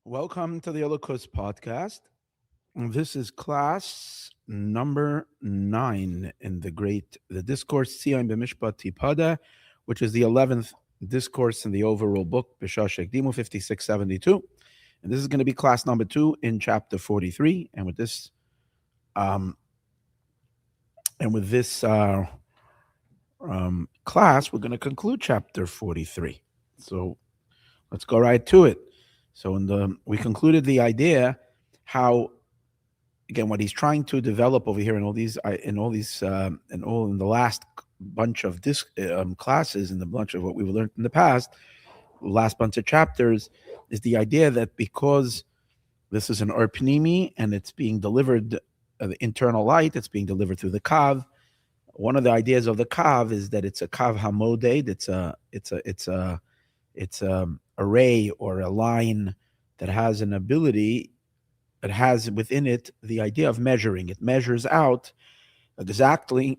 Welcome to the Holocaust podcast. This is class number 9 in the discourse Tzion b'mishpat Tipadeh, which is the 11th discourse in the overall book B'Shah Shekdimu 5672. And this is going to be class number 2 in chapter 43. And with this class, we're going to conclude chapter 43. So let's go right to it. So we concluded the idea how, again, what he's trying to develop over here in the last bunch of classes, in the bunch of what we've learned in the past, the last bunch of chapters, is the idea that because this is an Or Pnimi and it's being delivered, the internal light, it's being delivered through the Kav. One of the ideas of the Kav is that it's a Kav Hamoded. It's a ray or a line that has an ability, it has within it the idea of measuring. It measures out exactly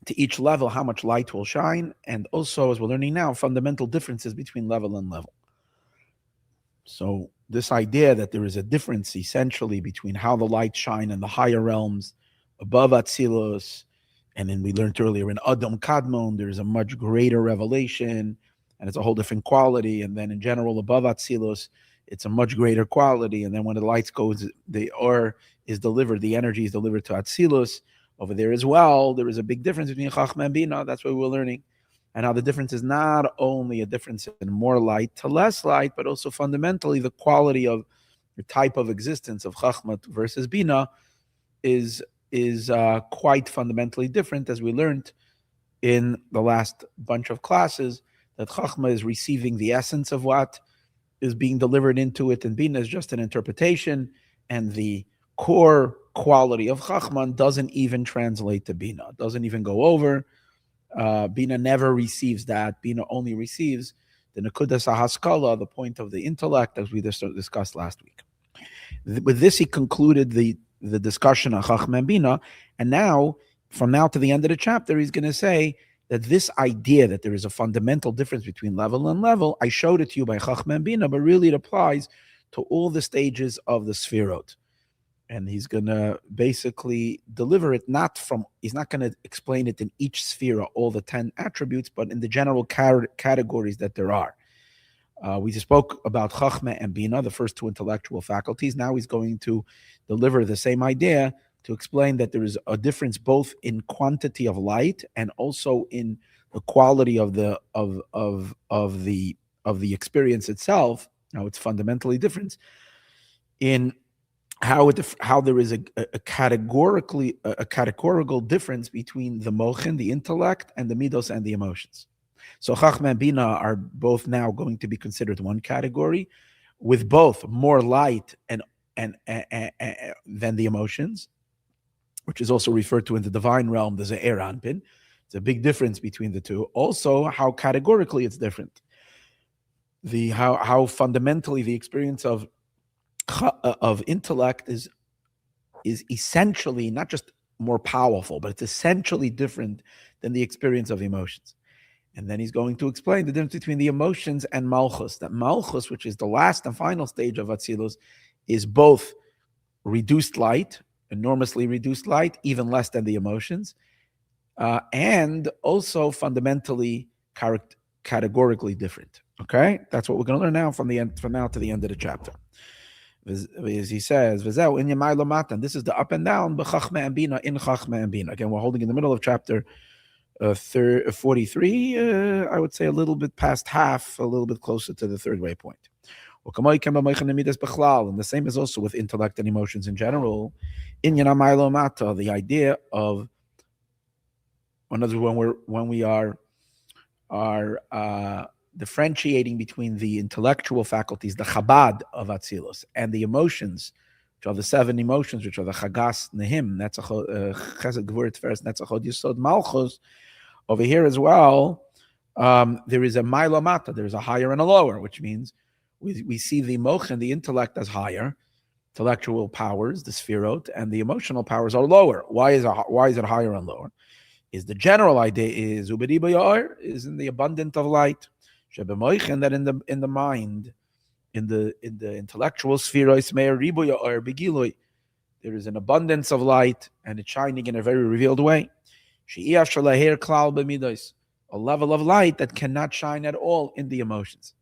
to each level how much light will shine, and also, as we're learning now, fundamental differences between level and level. So this idea that there is a difference essentially between how the light shine in the higher realms above Atzilus, and then we learned earlier in Adam Kadmon, there is a much greater revelation, and it's a whole different quality. And then in general, above Atzilus, it's a much greater quality. And then when the lights goes, the Or is delivered, the energy is delivered to Atzilus. Over there as well, there is a big difference between Chachma and Bina. That's what we're learning. And how the difference is not only a difference in more light to less light, but also fundamentally the quality of the type of existence of Chachma versus Bina is quite fundamentally different, as we learned in the last bunch of classes, that Chachma is receiving the essence of what is being delivered into it, and Bina is just an interpretation, and the core quality of Chachman doesn't even translate to Bina, doesn't even go over. Bina never receives that. Bina only receives the Nekudas HaHaskala, the point of the intellect, as we discussed last week. With this, he concluded the discussion of Chachma and Bina, and now, from now to the end of the chapter, he's going to say that this idea that there is a fundamental difference between level and level, I showed it to you by Chachma and Bina, but really it applies to all the stages of the Sfirot. And he's going to basically deliver it he's not going to explain it in each Sphira, all the 10 attributes, but in the general categories that there are. We just spoke about Chachma and Bina, the first two intellectual faculties. Now he's going to deliver the same idea to explain that there is a difference both in quantity of light and also in the quality of the experience itself. Now it's fundamentally different in how there is a categorical difference between the mochin, the intellect, and the midos and the emotions. So Chachma and Bina are both now going to be considered one category, with both more light and than the emotions, which is also referred to in the divine realm as a Eranpin. It's a big difference between the two. Also, how categorically it's different. How fundamentally the experience of intellect is essentially not just more powerful, but it's essentially different than the experience of emotions. And then he's going to explain the difference between the emotions and Malchus. That Malchus, which is the last and final stage of Atzilus, is both reduced light, enormously reduced light, even less than the emotions, and also fundamentally categorically different. Okay, that's what we're going to learn now from now to the end of the chapter. As he says, and this is the up and down, in Chachma and Bina. Again, we're holding in the middle of chapter 43. I would say a little bit past half, a little bit closer to the third waypoint. And the same is also with intellect and emotions in general. The idea of when we are differentiating between the intellectual faculties, the Chabad of Atzilus, and the emotions, which are the 7 emotions, which are the Chagas Nehim, Chesed Gvur Tiferes Netzachod Yisod Malchus. Over here as well, there is a Ma'ila Mata, there is a higher and a lower, which means we see the Mochen, the intellect, as higher, intellectual powers, the Sfirot, and the emotional powers are lower. Why is it higher and lower? Is the general idea is in the abundance of light, that in the mind in the intellectual sphere, there is an abundance of light, and it's shining in a very revealed way. A level of light that cannot shine at all in the emotions.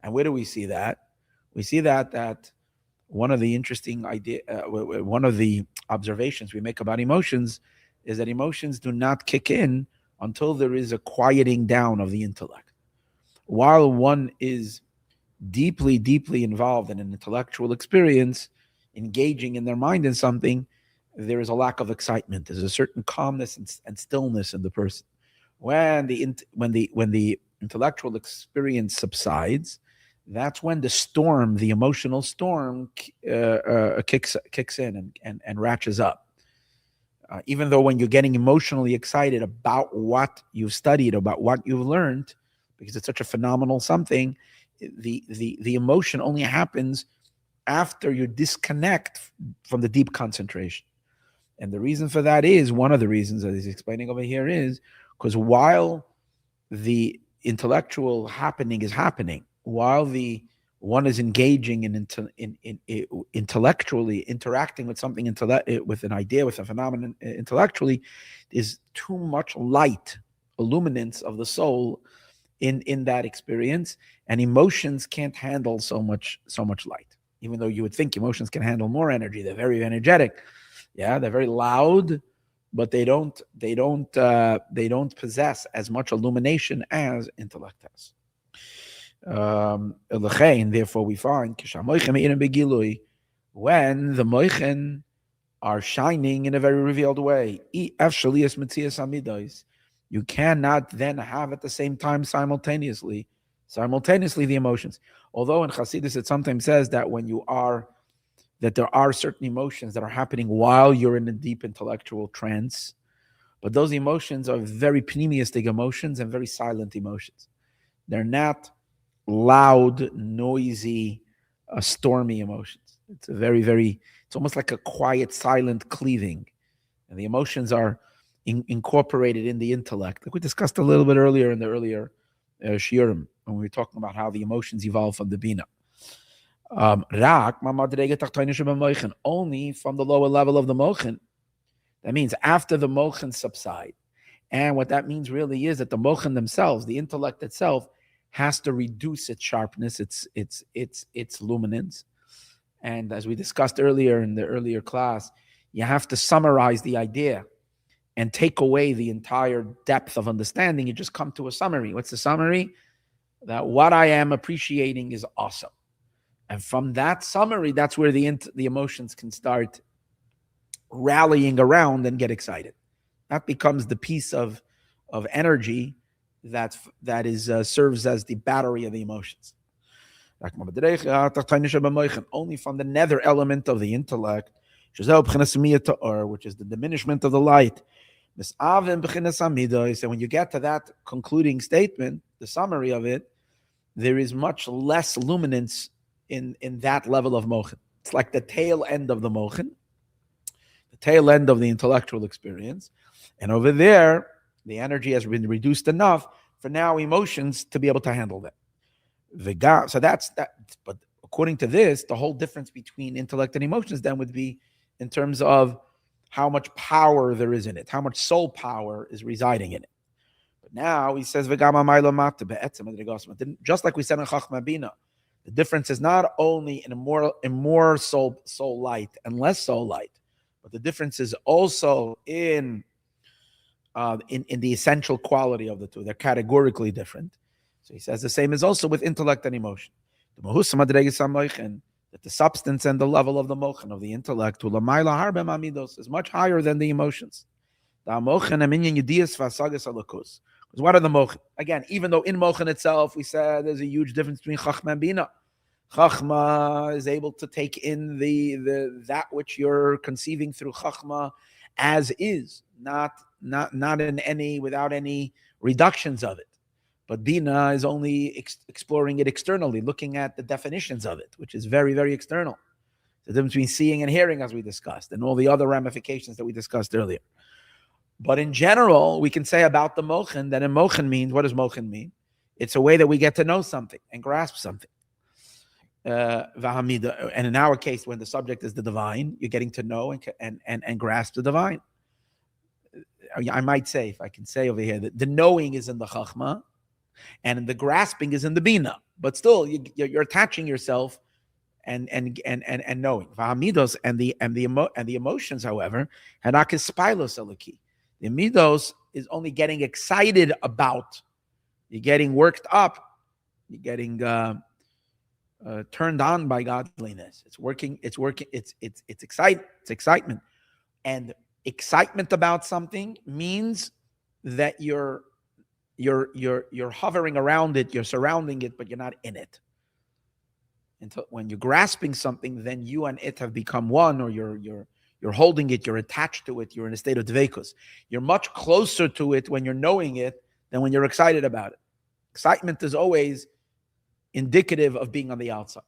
And where do we see that? We see that one of the interesting one of the observations we make about emotions is that emotions do not kick in until there is a quieting down of the intellect. While one is deeply, deeply involved in an intellectual experience, engaging in their mind in something, there is a lack of excitement. There's a certain calmness and stillness in the person. When the intellectual experience subsides, that's when the storm, the emotional storm, kicks in and ratchets up. Even though when you're getting emotionally excited about what you've studied, about what you've learned, because it's such a phenomenal something, the emotion only happens after you disconnect from the deep concentration. And the reason for that is, one of the reasons that he's explaining over here is, because while the intellectual happening is happening, while the one is engaging in intellectually interacting with something, with an idea, with a phenomenon intellectually, is too much light, illuminance of the soul in that experience, and emotions can't handle so much light. Even though you would think emotions can handle more energy, they're very energetic. Yeah, they're very loud, but they don't possess as much illumination as intellect has. Therefore, we find when the moichen are shining in a very revealed way, you cannot then have at the same time simultaneously the emotions. Although in Hasidus it sometimes says that there are certain emotions that are happening while you're in a deep intellectual trance, but those emotions are very pneumistic emotions and very silent emotions. They're not loud, noisy, stormy emotions. It's a it's almost like a quiet, silent cleaving. And the emotions are incorporated in the intellect. Like we discussed a little bit earlier in the earlier shiurim, when we were talking about how the emotions evolve from the bina. Only from the lower level of the mochen. That means after the mochen subside. And what that means really is that the mochen themselves, the intellect itself, has to reduce its sharpness, its luminance. And as we discussed earlier in the earlier class, you have to summarize the idea and take away the entire depth of understanding. You just come to a summary. What's the summary? That what I am appreciating is awesome. And from that summary, that's where the emotions can start rallying around and get excited. That becomes the piece of energy that serves as the battery of the emotions. Only from the nether element of the intellect, which is the diminishment of the light. And when you get to that concluding statement, the summary of it, there is much less luminance in that level of mochen. It's like the tail end of the mochen, the tail end of the intellectual experience. And over there, the energy has been reduced enough for now emotions to be able to handle that. So that's that. But according to this, the whole difference between intellect and emotions then would be in terms of how much power there is in it, how much soul power is residing in it. But now he says, just like we said in Chachma Bina, the difference is not only in more soul light and less soul light, but the difference is also in the essential quality of the two. They're categorically different. So he says the same is also with intellect and emotion. That the substance and the level of the mochen, of the intellect, is much higher than the emotions. Because what are the mochen? Again, even though in mochen itself, we said there's a huge difference between chachma and bina. Chachma is able to take in that which you're conceiving through chachma as is, not in any, without any reductions of it. But Bina is only exploring it externally, looking at the definitions of it, which is very, very external. The difference between seeing and hearing, as we discussed, and all the other ramifications that we discussed earlier. But in general, we can say about the mochen that in mochen means, what does mochen mean? It's a way that we get to know something and grasp something. And in our case, when the subject is the divine, you're getting to know and grasp the divine. I might say, if I can say over here, that the knowing is in the chachma, and the grasping is in the bina. But still, you're attaching yourself and knowing. V'hamidos and the emotions, however, hanakis spilos eliki. The midos is only getting excited about. You're getting worked up. You're getting turned on by godliness. It's working. It's excitement, and excitement about something means that you're hovering around it, you're surrounding it, but you're not in it. Until when you're grasping something, then you and it have become one, or you're holding it, you're attached to it, you're in a state of dveikus. You're much closer to it when you're knowing it than when you're excited about it. Excitement is always indicative of being on the outside.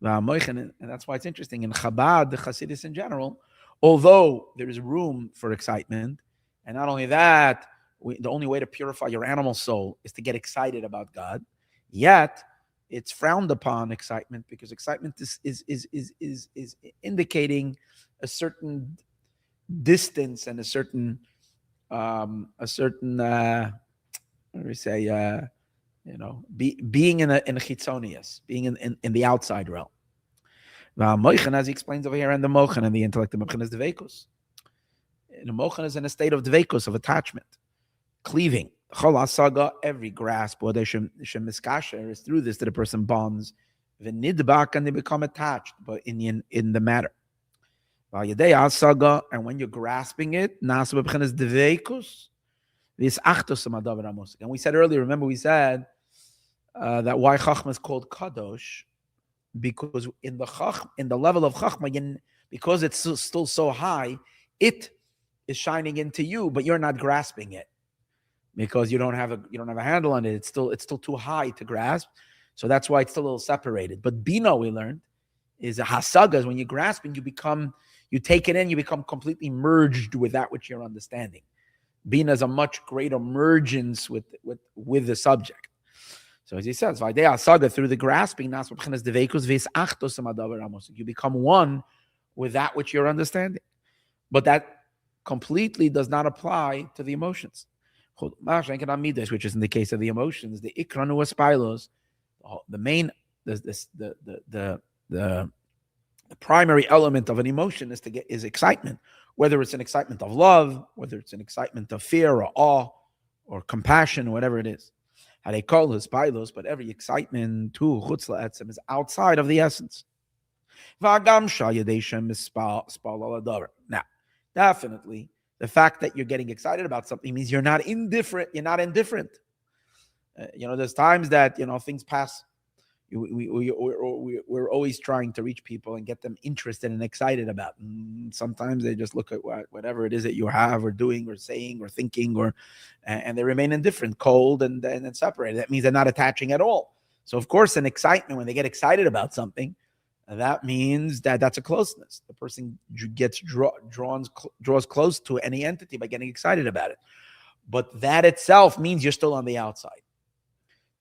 And that's why it's interesting. In Chabad, the Hasidus in general, although there is room for excitement, and not only that, the only way to purify your animal soul is to get excited about God, yet it's frowned upon excitement, because excitement is indicating a certain distance and a certain what do we say, being in a chitzonius, being in the outside realm. As he explains over here, and the mochan and the intellect, the mochan is dveikus. The mochan is in a state of dveikus, of attachment, cleaving. Every grasp, or is through this that a person bonds, and they become attached, but in the matter. And when you're grasping it, and we said earlier, remember we said that why Chachma is called Kadosh, because in the level of Chachma, because it's still so high, it is shining into you, but you're not grasping it, because you don't have a handle on it. It's still too high to grasp, so that's why it's still a little separated. But Bina, we learned, is a hasagas. When you're grasping, you take it in, you become completely merged with that which you're understanding. Bina is a much greater mergence with the subject. So as he says, through the grasping, you become one with that which you're understanding. But that completely does not apply to the emotions, which is in the case of the emotions. The ikranu aspilos, the main, the primary element of an emotion is excitement. Whether it's an excitement of love, whether it's an excitement of fear or awe or compassion, or whatever it is. How they call it spilos, but every excitement too chutzla etzem is outside of the essence. Now, definitely, the fact that you're getting excited about something means you're not indifferent. You're not indifferent. There's times that things pass. We're always trying to reach people and get them interested and excited about. And sometimes they just look at whatever it is that you have or doing or saying or thinking, and they remain indifferent, cold, and separated. That means they're not attaching at all. So of course, an excitement, when they get excited about something, that means that's a closeness. The person gets draws close to any entity by getting excited about it. But that itself means you're still on the outside.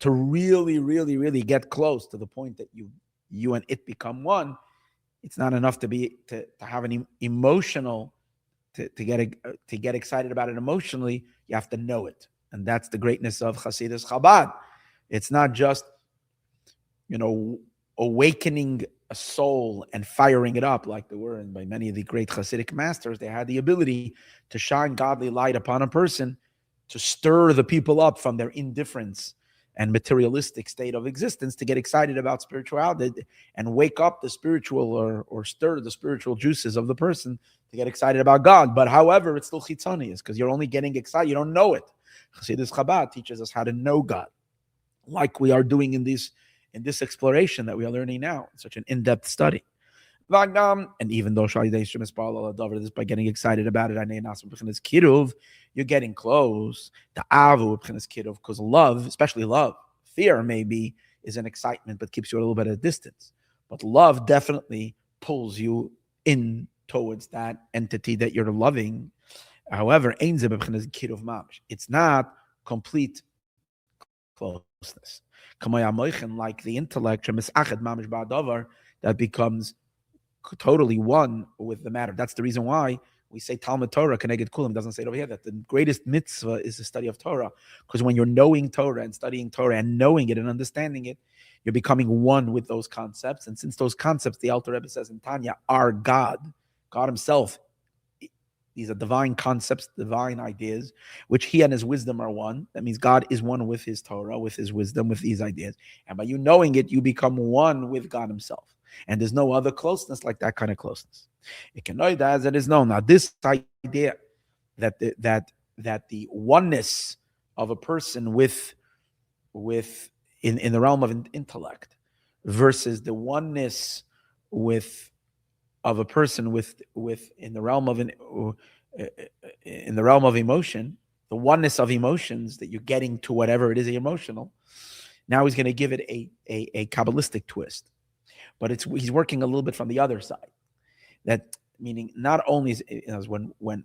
To really, really, really get close to the point that you and it become one, it's not enough to have an emotional, to get excited about it emotionally. You have to know it, and that's the greatness of Hasidus Chabad. It's not just awakening a soul and firing it up like they were by many of the great Hasidic masters. They had the ability to shine godly light upon a person, to stir the people up from their indifference and materialistic state of existence, to get excited about spirituality and wake up the spiritual or stir the spiritual juices of the person to get excited about God. But however, it's still chitzonius, because you're only getting excited. You don't know it. Chassidus Chabad teaches us how to know God, like we are doing in this exploration that we are learning now, such an in-depth study. And even though this by getting excited about it, you're getting close. The avu because love, especially love, fear maybe is an excitement, but keeps you a little bit at a distance. But love definitely pulls you in towards that entity that you're loving. However, it's not complete close. Like the intellect, that becomes totally one with the matter. That's the reason why we say Talmud Torah Keneged Kulim. Doesn't say it over here that the greatest mitzvah is the study of Torah, because when you're knowing Torah and studying Torah and knowing it and understanding it, you're becoming one with those concepts. And since those concepts, the Alter Rebbe says in Tanya, are God Himself. These are divine concepts, divine ideas, which He and His wisdom are one. That means God is one with His Torah, with His wisdom, with these ideas. And by you knowing it, you become one with God Himself. And there's no other closeness like that kind of closeness. It can know that as it is known. Now, this idea that the oneness of a person with in the realm of intellect versus the oneness of a person with in the realm of emotion, the oneness of emotions, that you're getting to whatever it is emotional. Now he's going to give it a Kabbalistic twist, but he's working a little bit from the other side. That meaning not only is when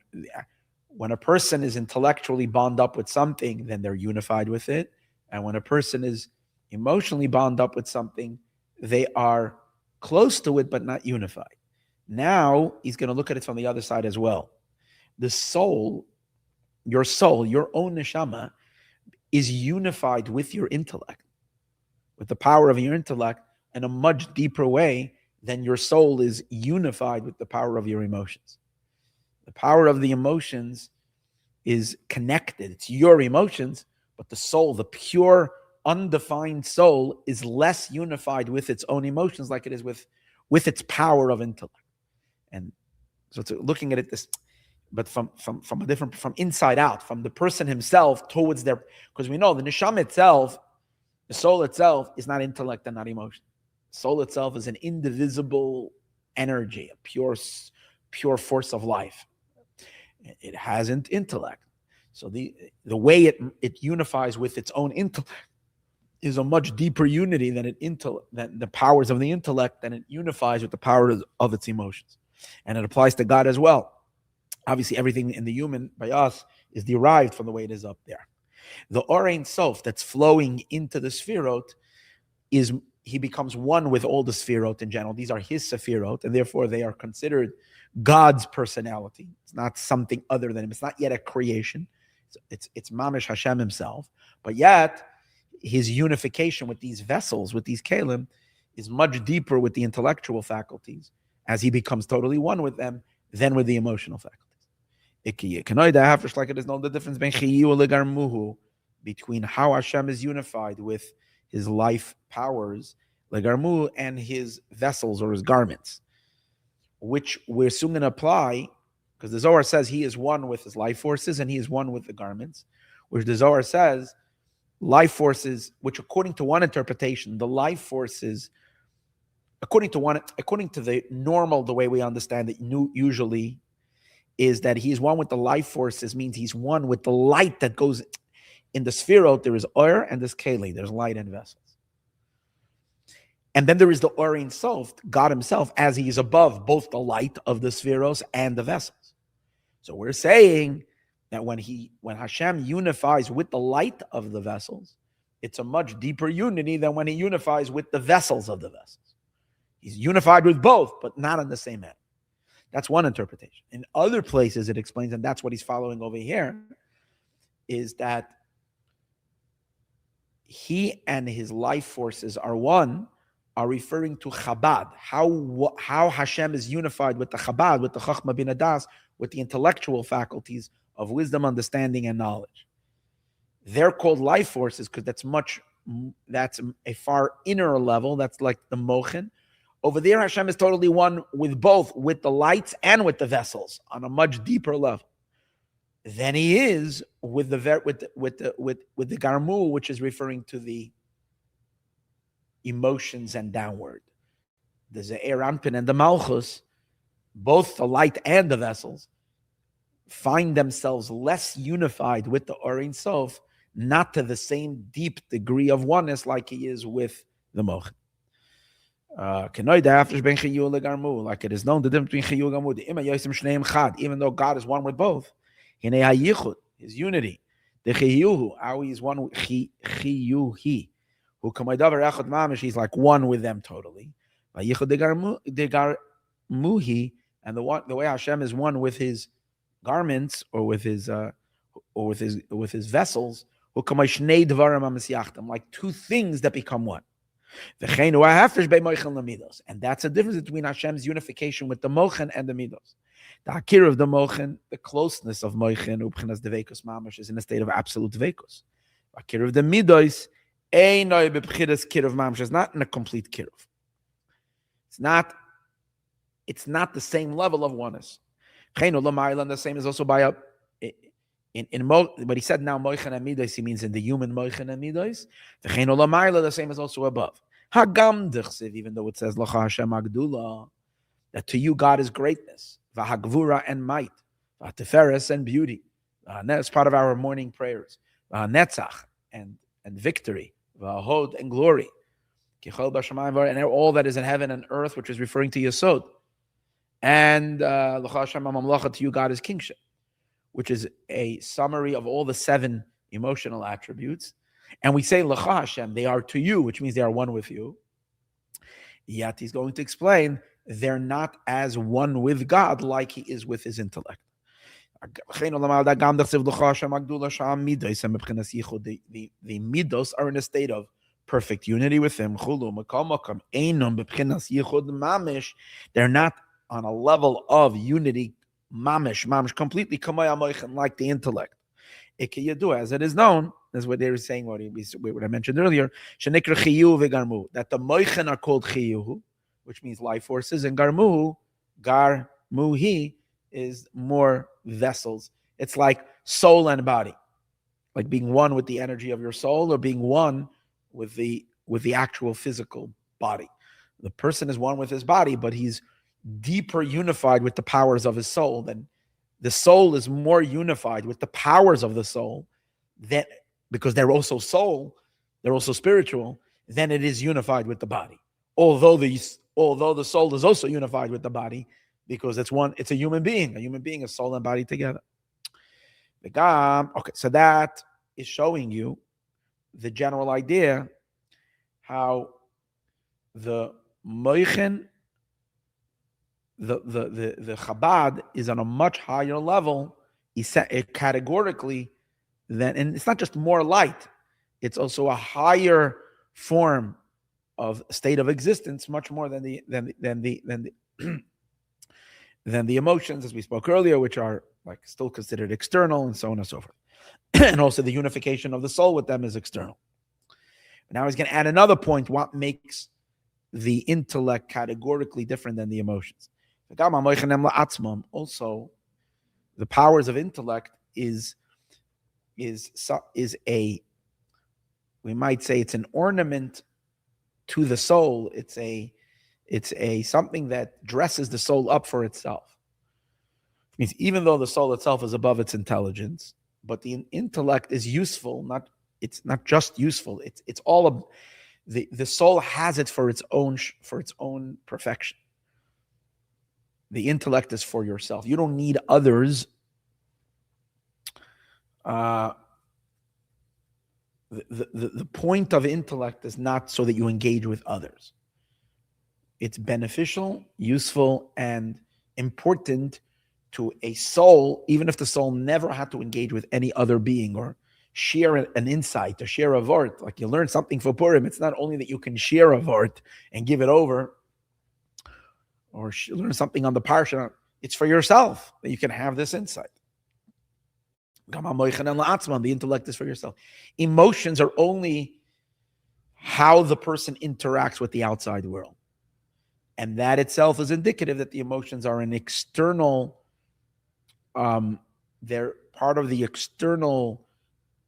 a person is intellectually bound up with something, then they're unified with it, and when a person is emotionally bound up with something, they are close to it but not unified. Now he's going to look at it from the other side as well. The soul, your own neshama, is unified with your intellect, with the power of your intellect, in a much deeper way than your soul is unified with the power of your emotions. The power of the emotions is connected. It's your emotions, but the soul, the pure, undefined soul, is less unified with its own emotions like it is with its power of intellect. And so it's looking at it this, but from a different, from inside out, from the person himself towards their, because we know the neshama itself, the soul itself is not intellect and not emotion. The soul itself is an indivisible energy, a pure force of life. It hasn't intellect. So the way it unifies with its own intellect is a much deeper unity than than the powers of the intellect, than it unifies with the powers of its emotions. And it applies to God as well. Obviously, everything in the human, by us, is derived from the way it is up there. The Or Ein Sof that's flowing into the Sefirot, he becomes one with all the Sefirot in general. These are his Sefirot, and therefore they are considered God's personality. It's not something other than him. It's not yet a creation. It's Mamish Hashem himself. But yet, his unification with these vessels, with these Kalim, is much deeper with the intellectual faculties, as he becomes totally one with them, than with the emotional faculties. There's no difference between how Hashem is unified with his life powers, legarmu, and his vessels or his garments, which we're soon going to apply, because the Zohar says he is one with his life forces and he is one with the garments, which the Zohar says life forces, which according to one interpretation, the life forces, according to the normal, the way we understand it usually, is that he's one with the life forces, means he's one with the light that goes in the Sefirot. There is Or and there's Keli, there's light and vessels. And then there is the Or Ein Sof, God himself, as he is above both the light of the Sfiros and the vessels. So we're saying that when Hashem unifies with the light of the vessels, it's a much deeper unity than when he unifies with the vessels of the vessels. He's unified with both, but not in the same manner. That's one interpretation. In other places, it explains, and that's what he's following over here, is that he and his life forces are one, are referring to Chabad, how Hashem is unified with the Chabad, with the Chachma bin Adas, with the intellectual faculties of wisdom, understanding, and knowledge. They're called life forces because that's a far inner level. That's like the Mochen. Over there, Hashem is totally one with both, with the lights and with the vessels, on a much deeper level than he is with the Garmu, which is referring to the emotions and downward. The Ze'er Anpin and the Malchus, both the light and the vessels, find themselves less unified with the Or Ein Sof, not to the same deep degree of oneness like he is with the Mochen. Like it is known the difference between Chiyuv and Gamud. Even though God is one with both, his unity, The chiyuhu, how he's one with chiyuhi, who kamadavar echad mamish, he's like one with them totally. Vayichud degar muhi, and the way Hashem is one with his garments or with his vessels, like two things that become one. And that's the difference between Hashem's unification with the mochen and the midos. The akir of the mochen, the closeness of mochen, ubchinas devekos mamash, is in a state of absolute devekos. Akir of the midos, einoi bebchiras kirov mamash, is not in a complete kirov. It's not the same level of oneness. The same is also by but he said now moichen and midos, he means in the human moichen and midos. The same is also above. Hagam d'chsev, even though it says Lacha Hashem Agdula, that to you God is greatness, v'hagvura and might, v'teferes and beauty. That's part of our morning prayers. Netzach and victory, v'hod and glory, and all that is in heaven and earth, which is referring to Yesod. And Lacha Hashem Mamlacha, to you God is kingship, which is a summary of all the 7 emotional attributes. And we say, L'cha Hashem, they are to you, which means they are one with you. Yet he's going to explain, they're not as one with God like he is with his intellect. The midos are in a state of perfect unity with him. They're not on a level of unity, mamish, completely like the intellect. As it is known, that's what they were saying, what I mentioned earlier, that the moichen are called chiyuhu, which means life forces, and garmuhi is more vessels. It's like soul and body, like being one with the energy of your soul, or being one with the actual physical body. The person is one with his body, but he's deeper unified with the powers of his soul. Than the soul is more unified with the powers of the soul, that because they're also soul, they're also spiritual, then it is unified with the body. Although the soul is also unified with the body, because it's a human being. A human being is soul and body together. Okay, so that is showing you the general idea how the moichen, the Chabad is on a much higher level, categorically, and it's not just more light, it's also a higher form of state of existence, much more than the than the emotions, as we spoke earlier, which are like still considered external, and so on and so forth. And also the unification of the soul with them is external. Now he's going to add another point: what makes the intellect categorically different than the emotions? Also, the powers of intellect is a, we might say, it's an ornament to the soul. It's a something that dresses the soul up for itself. It means even though the soul itself is above its intelligence, but the intellect is useful. It's not just useful. It's all of the soul has it for its own perfection. The intellect is for yourself. You don't need others. The point of intellect is not so that you engage with others. It's beneficial, useful, and important to a soul, even if the soul never had to engage with any other being or share an insight or share a vort. Like you learn something for Purim, it's not only that you can share a vort and give it over, or learn something on the parsha, it's for yourself that you can have this insight. The intellect is for yourself. Emotions are only how the person interacts with the outside world. And that itself is indicative that the emotions are an external, they're part of the external,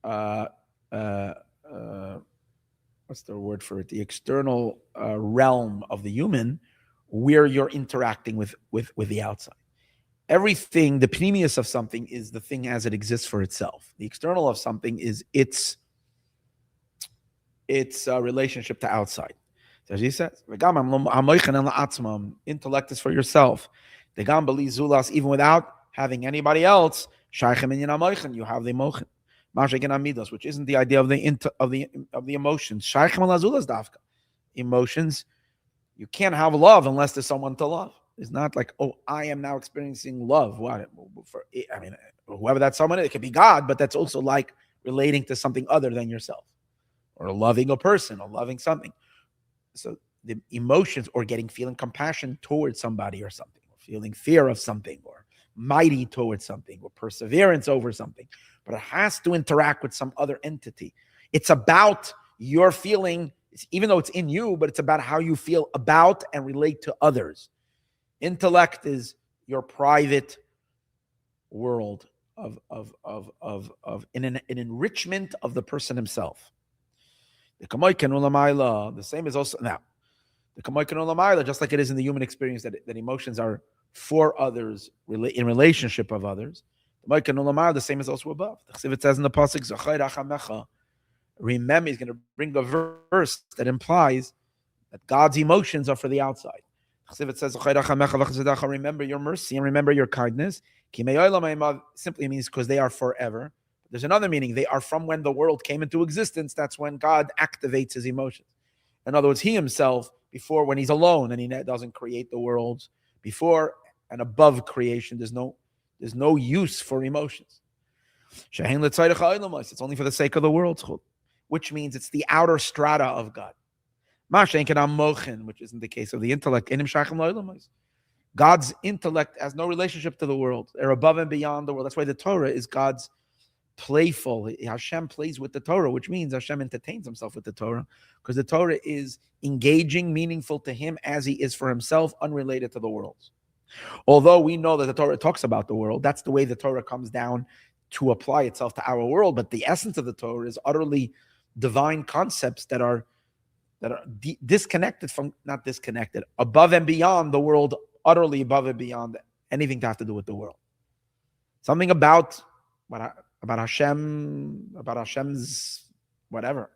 what's the word for it? The external realm of the human, where you're interacting with the outside. Everything, the pneumius of something is the thing as it exists for itself. The external of something is its relationship to outside. So as he says, intellect is for yourself. Even without having anybody else, you have the mochen. which isn't the idea of the emotions. Emotions, you can't have love unless there's someone to love. It's not like, oh, I am now experiencing love. What? Whoever that someone is, it could be God, but that's also like relating to something other than yourself, or loving a person, or loving something. So the emotions, or feeling compassion towards somebody or something, or feeling fear of something, or mighty towards something, or perseverance over something, but it has to interact with some other entity. It's about your feeling, even though it's in you, but it's about how you feel about and relate to others. Intellect is your private world of an enrichment of the person himself. The same is also now. The kamoikan ulamayla, just like it is in the human experience that emotions are for others, in relationship of others. The same is also above. It says in the pasuk, remember, he's going to bring a verse that implies that God's emotions are for the outside. It says, remember your mercy and remember your kindness. Simply means because they are forever. There's another meaning. They are from when the world came into existence. That's when God activates his emotions. In other words, he himself, before, when he's alone and he doesn't create the worlds, before and above creation, there's no use for emotions. It's only for the sake of the world, which means it's the outer strata of God. Which isn't the case of the intellect. God's intellect has no relationship to the world. They're above and beyond the world. That's why the Torah is God's playful. Hashem plays with the Torah, which means Hashem entertains himself with the Torah, because the Torah is engaging, meaningful to him as he is for himself, unrelated to the worlds. Although we know that the Torah talks about the world, that's the way the Torah comes down to apply itself to our world. But the essence of the Torah is utterly divine concepts that are disconnected from, not disconnected, above and beyond the world, utterly above and beyond anything to have to do with the world. Something about Hashem, about Hashem's whatever,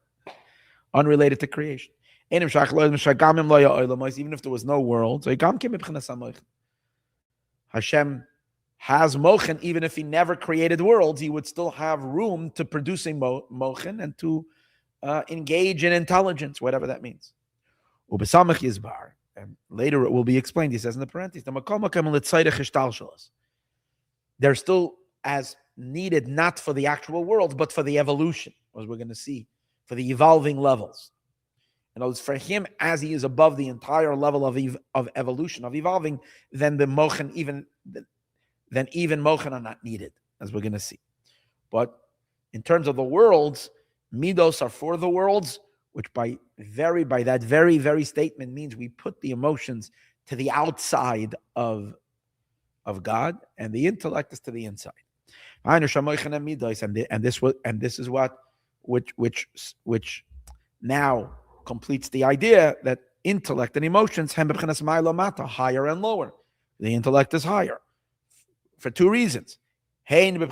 unrelated to creation. Even if there was no world, Hashem has mochen. Even if he never created worlds, he would still have room to producing mochen and to engage in intelligence, whatever that means. And later it will be explained. He says in the parentheses, they're still as needed, not for the actual world, but for the evolution, as we're going to see, for the evolving levels. In other words, for him, as he is above the entire level of evolution, of evolving, then the mochen, even mochen are not needed, as we're going to see. But in terms of the worlds, midos are for the worlds, which by that very, very statement means we put the emotions to the outside of God, and the intellect is to the inside. And this is what which now completes the idea that intellect and emotions higher and lower. The intellect is higher for two reasons. Number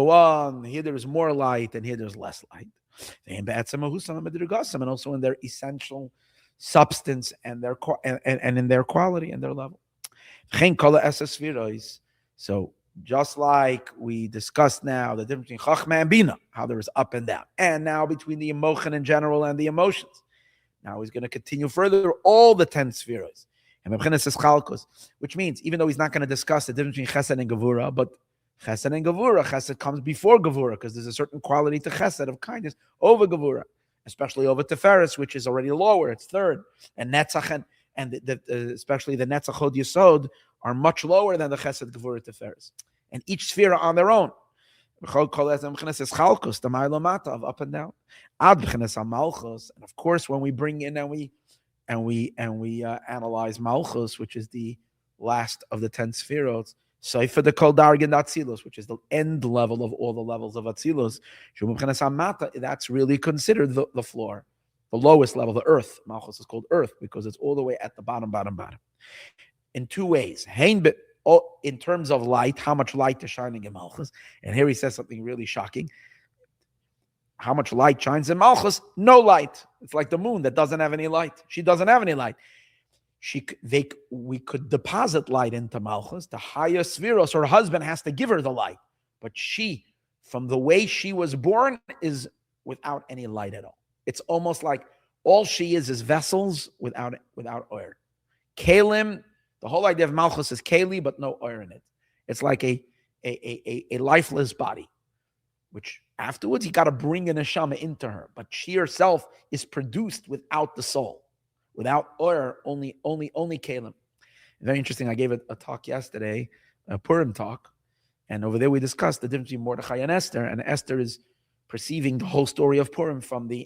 one, here there is more light, and here there's less light. And also in their essential substance and their and in their quality and their level. So just like we discussed now, the difference between Chachma and Bina, how there is up and down, and now between the emotion in general and the emotions. Now he's going to continue further all the 10 spheres. Which means, even though he's not going to discuss the difference between Chesed and Gevura, but Chesed and Gevura, Chesed comes before Gevura, because there's a certain quality to Chesed of kindness over Gevura, especially over Tiferes, which is already lower, it's third, and Netzach and especially the Netzach Hod Yesod are much lower than the Chesed, Gevura, Tiferes, and each sphere on their own. The Ma'ilomata of up and down. And of course, when we bring in and we analyze Malchus, which is the last of the 10 spherotes, Seifa the Kol Dargin Atzilus, which is the end level of all the levels of Atzilus. That's really considered the floor, the lowest level, the earth. Malchus is called earth because it's all the way at the bottom. In two ways. In terms of light, how much light is shining in Malchus. And here he says something really shocking. How much light shines in Malchus? No light. It's like the moon that doesn't have any light. She doesn't have any light. We could deposit light into Malchus. The highest Sviros, her husband has to give her the light. But she, from the way she was born is without any light at all. It's almost like all she is vessels without oil. Kalim, the whole idea of Malchus is Kali, but no oil in it. It's like a lifeless body, which afterwards you got to bring a neshama into her. But she herself is produced without the soul, without oil, only Kalim. Very interesting. I gave a talk yesterday, a Purim talk, and over there we discussed the difference between Mordechai and Esther is perceiving the whole story of Purim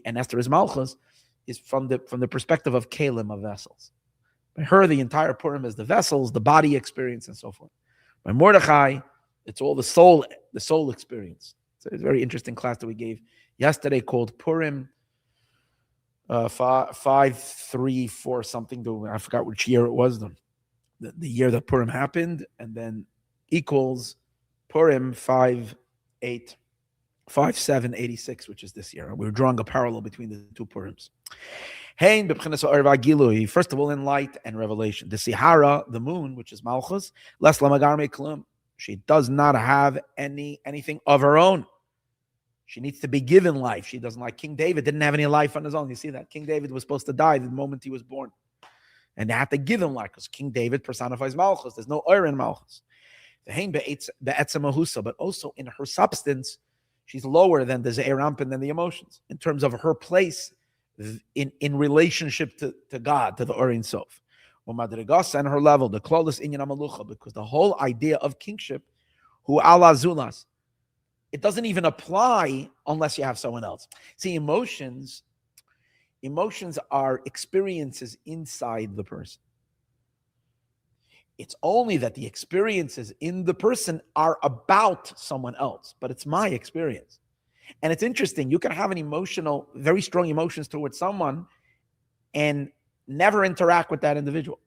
and Esther is Malchus, is from the perspective of Kalim, of vessels. By her, the entire Purim is the vessels, the body experience, and so forth. By Mordechai, it's all the soul experience. So it's a very interesting class that we gave yesterday called Purim 534 something. I forgot which year it was. The year that Purim happened, and then equals Purim 5786, which is this year. We're drawing a parallel between the two Purims. First of all, in light and revelation. The Sihara, the moon, which is Malchus, less lamagarme klum. She does not have anything of her own. She needs to be given life. She doesn't, like King David, didn't have any life on his own. You see that? King David was supposed to die the moment he was born. And they had to give him life because King David personifies Malchus. There's no oil in Malchus. But also in her substance, she's lower than the Ze'er Anpin, than the emotions, in terms of her place in relationship to God, to the Or Ein Sof. And her level, the Klolis Inyan HaMalucha, because the whole idea of kingship, Hu ala Zulas, it doesn't even apply unless you have someone else. See, emotions are experiences inside the person. It's only that the experiences in the person are about someone else, but it's my experience. And it's interesting, you can have very strong emotions towards someone and never interact with that individual.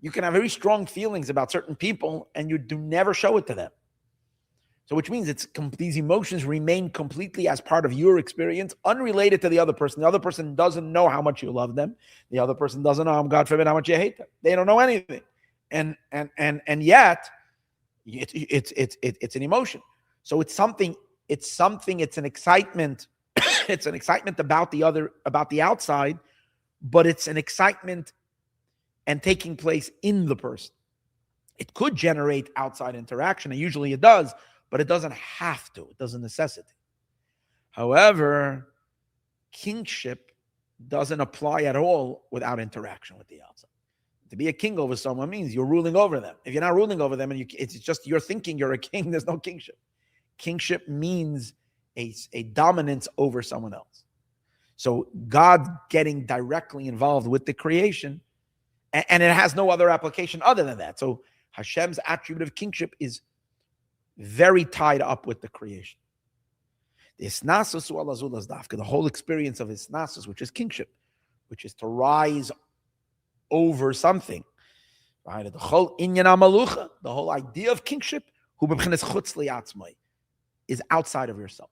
You can have very strong feelings about certain people and you do never show it to them. So which means these emotions remain completely as part of your experience, unrelated to the other person. The other person doesn't know how much you love them. The other person doesn't know, God forbid, how much you hate them. They don't know anything. And yet it's an emotion. So it's an excitement. It's an excitement about the outside, but it's an excitement and taking place in the person. It could generate outside interaction, and usually it does, but it doesn't have to. It doesn't necessitate. However, kingship doesn't apply at all without interaction with the outside. To be a king over someone means you're ruling over them. If you're not ruling over them and it's just you're thinking you're a king, there's no kingship. Kingship means a dominance over someone else. So God getting directly involved with the creation, and it has no other application other than that. So Hashem's attribute of kingship is very tied up with the creation. The isnasus ala zulas dafka, the whole experience of isnasus, which is kingship, which is to rise over something. Right? The whole inyan hamalucha, the whole idea of kingship, is outside of yourself.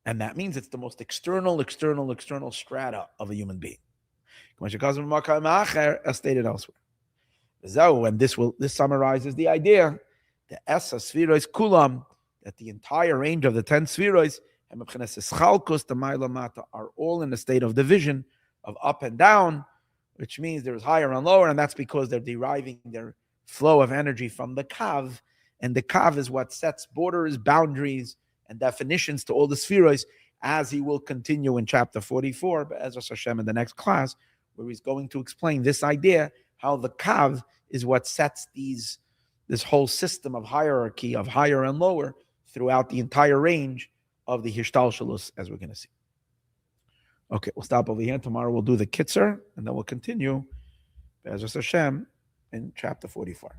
And that means it's the most external strata of a human being. As stated elsewhere. And this summarizes the idea, the Esa Sfiros Kulam, that the entire range of the 10 Sfiros are all in a state of division, of up and down, which means there's higher and lower, and that's because they're deriving their flow of energy from the Kav, and the Kav is what sets borders, boundaries, and definitions to all the Sfiros, as he will continue in chapter 44, but Ezra Hashem in the next class, where he's going to explain this idea, how the Kav is what sets this whole system of hierarchy of higher and lower throughout the entire range of the Hishtalshalus, as we're going to see. Okay, we'll stop over here. Tomorrow we'll do the Kitzer, and then we'll continue, Be'ezras Hashem, in chapter 44.